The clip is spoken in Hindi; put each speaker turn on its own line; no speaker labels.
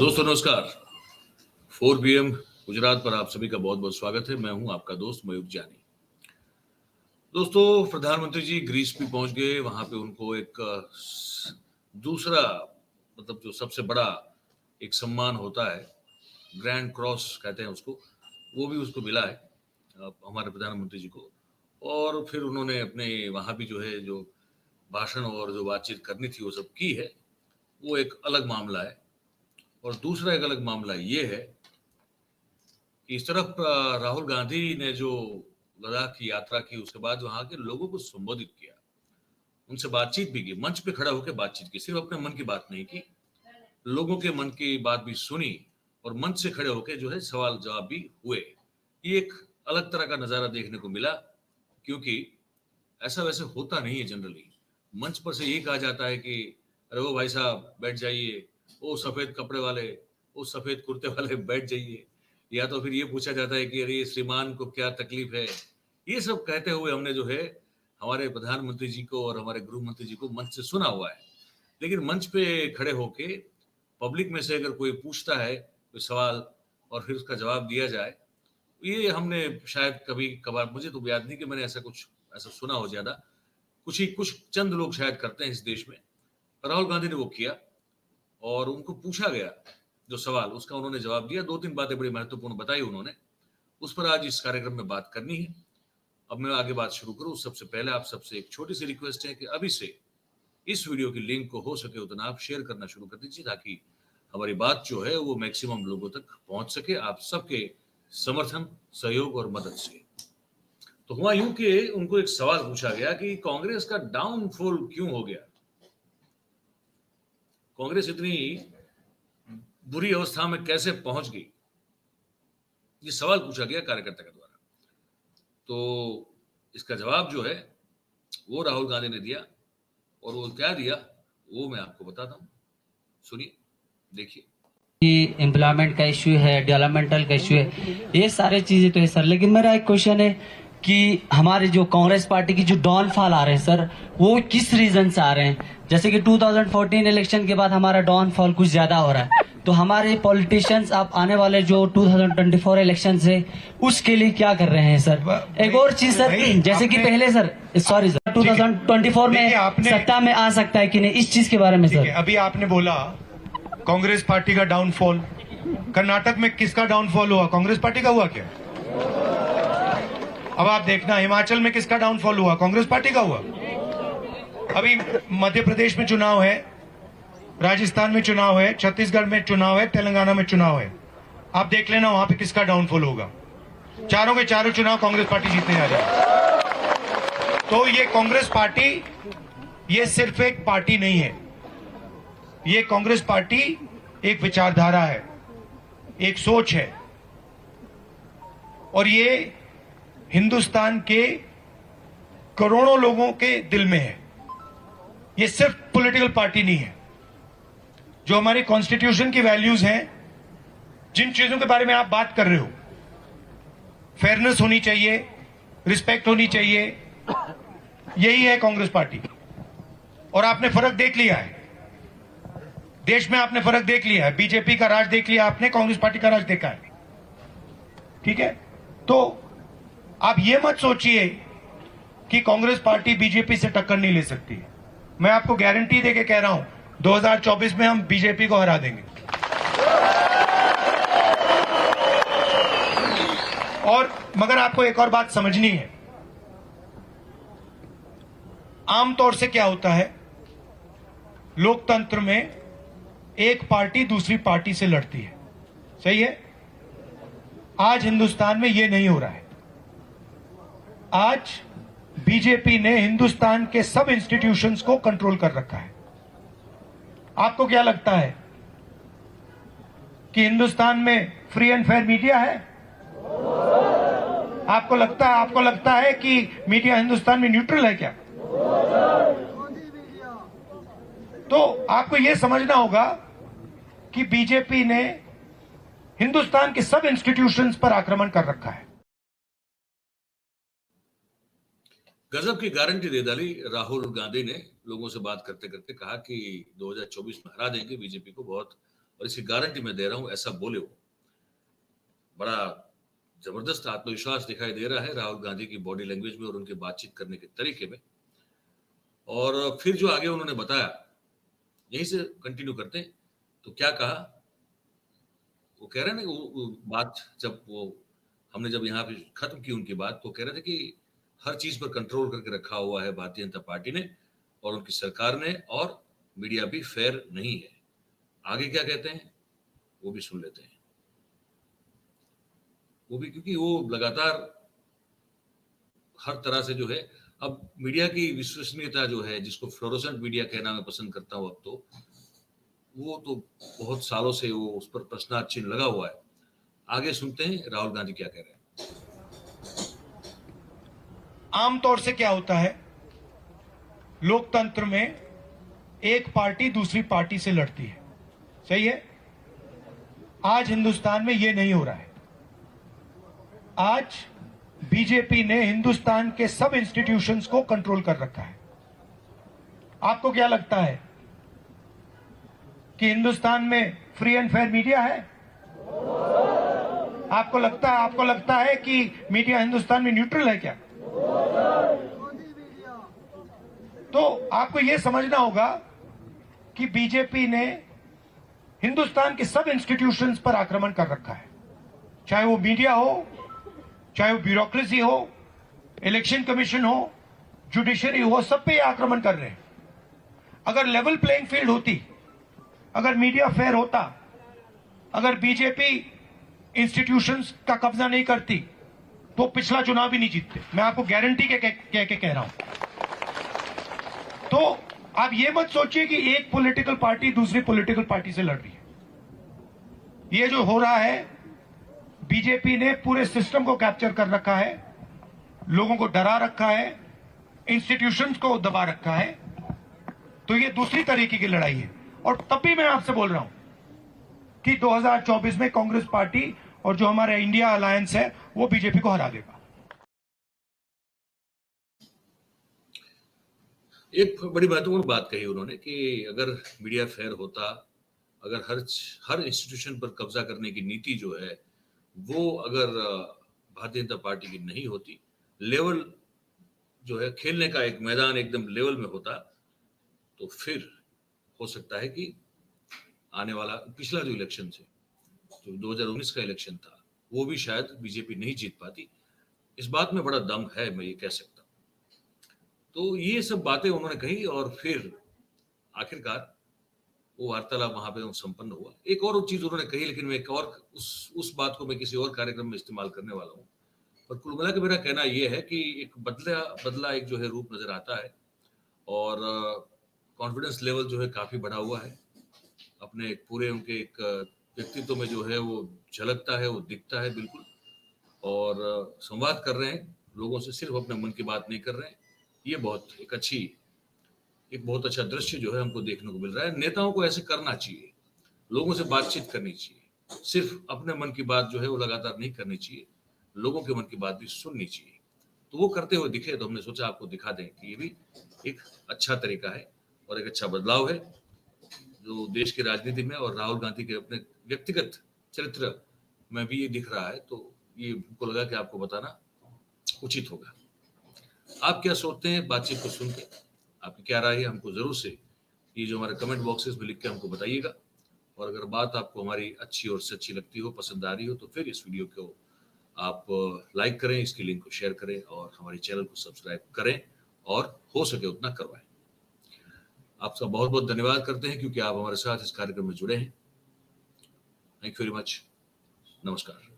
दोस्तों नमस्कार। 4 PM गुजरात पर आप सभी का बहुत बहुत स्वागत है। मैं हूं आपका दोस्त मयूर जानी। दोस्तों प्रधानमंत्री जी ग्रीस भी पहुंच गए। वहां पे उनको एक दूसरा मतलब जो सबसे बड़ा एक सम्मान होता है, ग्रैंड क्रॉस कहते हैं उसको, वो भी उसको मिला है हमारे प्रधानमंत्री जी को। और फिर उन्होंने अपने वहां भी जो है जो भाषण और जो बातचीत करनी थी वो सब की है। वो एक अलग मामला है। और दूसरा एक अलग मामला ये है कि इस तरफ राहुल गांधी ने जो लद्दाख की यात्रा की, उसके बाद वहां के लोगों को संबोधित किया, उनसे बातचीत भी की, मंच पे खड़ा होकर बातचीत की, सिर्फ अपने मन की बात नहीं की, लोगों के मन की बात भी सुनी और मंच से खड़े होकर जो है सवाल जवाब भी हुए। ये एक अलग तरह का नजारा देखने को मिला, क्योंकि ऐसा वैसे होता नहीं है जनरली। मंच पर से ये कहा जाता है कि अरे वो भाई साहब बैठ जाइए, वो सफेद कपड़े वाले, वो सफेद कुर्ते वाले बैठ जाइए, या तो फिर ये पूछा जाता है कि अरे श्रीमान को क्या तकलीफ है। ये सब कहते हुए हमने जो है हमारे प्रधानमंत्री जी को और हमारे गृह मंत्री जी को मंच से सुना हुआ है। लेकिन मंच पे खड़े होके पब्लिक में से अगर कोई पूछता है कोई सवाल और फिर उसका जवाब दिया जाए, ये हमने शायद कभी कभार, मुझे तो याद नहीं कि मैंने ऐसा सुना हो ज्यादा। कुछ चंद लोग शायद करते हैं इस देश में। राहुल गांधी ने वो किया और उनको पूछा गया जो सवाल, उसका उन्होंने जवाब दिया। 2-3 बातें बड़ी महत्वपूर्ण बताई उन्होंने, उस पर आज इस कार्यक्रम में बात करनी है। अब मैं आगे बात शुरू करूं सबसे पहले आप सबसे एक छोटी सी रिक्वेस्ट है कि अभी से इस वीडियो की लिंक को हो सके उतना आप शेयर करना शुरू कर दीजिए, ताकि हमारी बात जो है वो मैक्सिमम लोगों तक पहुंच सके, आप सबके समर्थन, सहयोग और मदद से। तो हुआ यूं कि उनको एक सवाल पूछा गया कि कांग्रेस का डाउनफॉल क्यों हो गया, कांग्रेस इतनी बुरी अवस्था में कैसे पहुंच गई, ये सवाल पूछा गया कार्यकर्ता के द्वारा। तो इसका जवाब जो है वो राहुल गांधी ने दिया, और वो क्या दिया वो मैं आपको बताता हूं, सुनिए, देखिए।
एम्प्लॉयमेंट का इश्यू है, डेवलपमेंटल का इश्यू है, ये सारी चीजें तो है सर। लेकिन मेरा एक क्वेश्चन है कि हमारे जो कांग्रेस पार्टी की जो डाउनफॉल आ रहे हैं सर, वो किस रीजन से आ रहे हैं? जैसे कि 2014 इलेक्शन के बाद हमारा डाउनफॉल कुछ ज्यादा हो रहा है, तो हमारे पॉलिटिशियंस अब आने वाले जो 2024 इलेक्शन है उसके लिए क्या कर रहे हैं सर? एक और चीज सर, जैसे कि पहले सर, सॉरी सर, 2024 में सत्ता में आ सकता है कि नहीं, इस चीज के बारे में सर।
अभी आपने बोला कांग्रेस पार्टी का डाउनफॉल, कर्नाटक में किसका डाउनफॉल हुआ? कांग्रेस पार्टी का हुआ क्या? अब आप देखना हिमाचल में किसका डाउनफॉल हुआ? कांग्रेस पार्टी का हुआ। अभी मध्य प्रदेश में चुनाव है, राजस्थान में चुनाव है, छत्तीसगढ़ में चुनाव है, तेलंगाना में चुनाव है। आप देख लेना वहां पे किसका डाउनफॉल होगा। चारों के चारों चुनाव कांग्रेस पार्टी जीतने जा रही है। तो ये कांग्रेस पार्टी, ये सिर्फ एक पार्टी नहीं है, ये कांग्रेस पार्टी एक विचारधारा है, एक सोच है, और ये हिंदुस्तान के करोड़ों लोगों के दिल में है। ये सिर्फ पॉलिटिकल पार्टी नहीं है। जो हमारी कॉन्स्टिट्यूशन की वैल्यूज हैं, जिन चीजों के बारे में आप बात कर रहे हो, फेयरनेस होनी चाहिए, रिस्पेक्ट होनी चाहिए, यही है कांग्रेस पार्टी। और आपने फर्क देख लिया है देश में, आपने फर्क देख लिया है। बीजेपी का राज देख लिया आपने, कांग्रेस पार्टी का राज देखा है, ठीक है? तो आप ये मत सोचिए कि कांग्रेस पार्टी बीजेपी से टक्कर नहीं ले सकती। मैं आपको गारंटी देके कह रहा हूं 2024 में हम बीजेपी को हरा देंगे। और मगर आपको एक और बात समझनी है, आमतौर से क्या होता है लोकतंत्र में, एक पार्टी दूसरी पार्टी से लड़ती है, सही है? आज हिंदुस्तान में यह नहीं हो रहा है। आज बीजेपी ने हिंदुस्तान के सब इंस्टीट्यूशंस को कंट्रोल कर रखा है। आपको क्या लगता है कि हिंदुस्तान में फ्री एंड फेयर मीडिया है? आपको लगता है कि मीडिया हिंदुस्तान में न्यूट्रल है क्या? तो आपको यह समझना होगा कि बीजेपी ने हिंदुस्तान के सब इंस्टीट्यूशंस पर आक्रमण कर रखा है।
गजब की गारंटी दे डाली राहुल गांधी ने, लोगों से बात करते करते कहा कि 2024 में हरा देंगे बीजेपी को, बहुत और इसकी गारंटी मैं दे रहा हूं, ऐसा बोले वो। बड़ा जबरदस्त आत्मविश्वास दिखाई दे रहा है राहुल गांधी की बॉडी लैंग्वेज में और उनके बातचीत करने के तरीके में। और फिर जो आगे उन्होंने बताया, यहीं से कंटिन्यू करते हैं। तो क्या कहा, वो कह रहे हैं ना, वो बात जब हमने जब यहाँ पे खत्म की उनकी बात, तो कह रहे थे कि हर चीज पर कंट्रोल करके रखा हुआ है भारतीय जनता पार्टी ने और उनकी सरकार ने, और मीडिया भी फेयर नहीं है। आगे क्या कहते हैं वो भी सुन लेते हैं। वो भी क्योंकि वो लगातार हर तरह से जो है, अब मीडिया की विश्वसनीयता जो है, जिसको फ्लोरोसेंट मीडिया कहना मैं पसंद करता हूं, अब तो वो तो बहुत सालों से वो उस पर प्रश्नार्थ चिन्ह लगा हुआ है। आगे सुनते हैं राहुल गांधी क्या कह रहे हैं।
आमतौर से क्या होता है, लोकतंत्र में एक पार्टी दूसरी पार्टी से लड़ती है, सही है। आज हिंदुस्तान में यह नहीं हो रहा है। आज बीजेपी ने हिंदुस्तान के सब इंस्टीट्यूशंस को कंट्रोल कर रखा है। आपको क्या लगता है कि हिंदुस्तान में फ्री एंड फेयर मीडिया है? आपको लगता है कि मीडिया हिंदुस्तान में न्यूट्रल है क्या? तो आपको यह समझना होगा कि बीजेपी ने हिंदुस्तान के सब इंस्टीट्यूशंस पर आक्रमण कर रखा है, चाहे वो मीडिया हो, चाहे वो ब्यूरोक्रेसी हो, इलेक्शन कमीशन हो, जुडिशरी हो, सब पे आक्रमण कर रहे हैं। अगर लेवल प्लेइंग फील्ड होती, अगर मीडिया फेयर होता, अगर बीजेपी इंस्टीट्यूशंस का कब्जा नहीं करती, तो पिछला चुनाव भी नहीं जीतते। मैं आपको गारंटी के कह रहा हूं। तो आप ये मत सोचिए कि एक पॉलिटिकल पार्टी दूसरी पॉलिटिकल पार्टी से लड़ रही है। ये जो हो रहा है, बीजेपी ने पूरे सिस्टम को कैप्चर कर रखा है, लोगों को डरा रखा है, इंस्टीट्यूशंस को दबा रखा है। तो ये दूसरी तरीके की लड़ाई है। और तब भी मैं आपसे बोल रहा हूं कि 2024 में कांग्रेस पार्टी और जो हमारा इंडिया अलायंस है वो बीजेपी को हरा देगा।
एक बड़ी महत्वपूर्ण बात कही उन्होंने कि अगर मीडिया फेयर होता, अगर हर इंस्टीट्यूशन पर कब्जा करने की नीति जो है वो अगर भारतीय जनता पार्टी की नहीं होती, लेवल जो है खेलने का एक मैदान एकदम लेवल में होता, तो फिर हो सकता है कि आने वाला पिछला जो इलेक्शन थे, जो 2019 का इलेक्शन था, वो भी शायद बीजेपी नहीं जीत पाती। इस बात में बड़ा दम है, मैं ये कह सकता हूं। तो ये सब बातें उन्होंने कही और फिर आखिरकार वो वार्तालाप वहां पे संपन्न हुआ। एक और चीज उन्होंने कही, लेकिन मैं एक और उस बात को मैं किसी और कार्यक्रम में इस्तेमाल करने वाला हूँ। पर कुल मिला के मेरा कहना यह है कि एक बदला एक जो है रूप नजर आता है और कॉन्फिडेंस लेवल जो है काफी बढ़ा हुआ है। अपने पूरे उनके एक व्यक्तित्व में जो है वो झलकता है, वो दिखता है बिल्कुल। और संवाद कर रहे हैं लोगों से, सिर्फ अपने मन की बात नहीं कर रहे हैं। ये एक बहुत अच्छा दृश्य जो है हमको देखने को मिल रहा है। नेताओं को ऐसे करना चाहिए, लोगों से बातचीत करनी चाहिए, सिर्फ अपने मन की बात जो है वो लगातार नहीं करनी चाहिए, लोगों के मन की बात भी सुननी चाहिए। तो वो करते हुए दिखे, तो हमने सोचा आपको दिखा दें कि ये भी एक अच्छा तरीका है और एक अच्छा बदलाव है जो देश की राजनीति में और राहुल गांधी के अपने व्यक्तिगत चरित्र में भी ये दिख रहा है। तो ये हमको लगा कि आपको बताना उचित होगा। आप क्या सोचते हैं बातचीत को सुन के? आपकी क्या राय है? हमको जरूर से ये जो हमारे कमेंट बॉक्सेस में लिख के हमको बताइएगा। और अगर बात आपको हमारी अच्छी और सच्ची लगती हो, पसंद आ रही हो, तो फिर इस वीडियो को आप लाइक करें, इसकी लिंक को शेयर करें और हमारे चैनल को सब्सक्राइब करें और हो सके उतना करवाएं। आपका बहुत बहुत धन्यवाद करते हैं क्योंकि आप हमारे साथ इस कार्यक्रम में जुड़े हैं। Thank you very much. नमस्कार।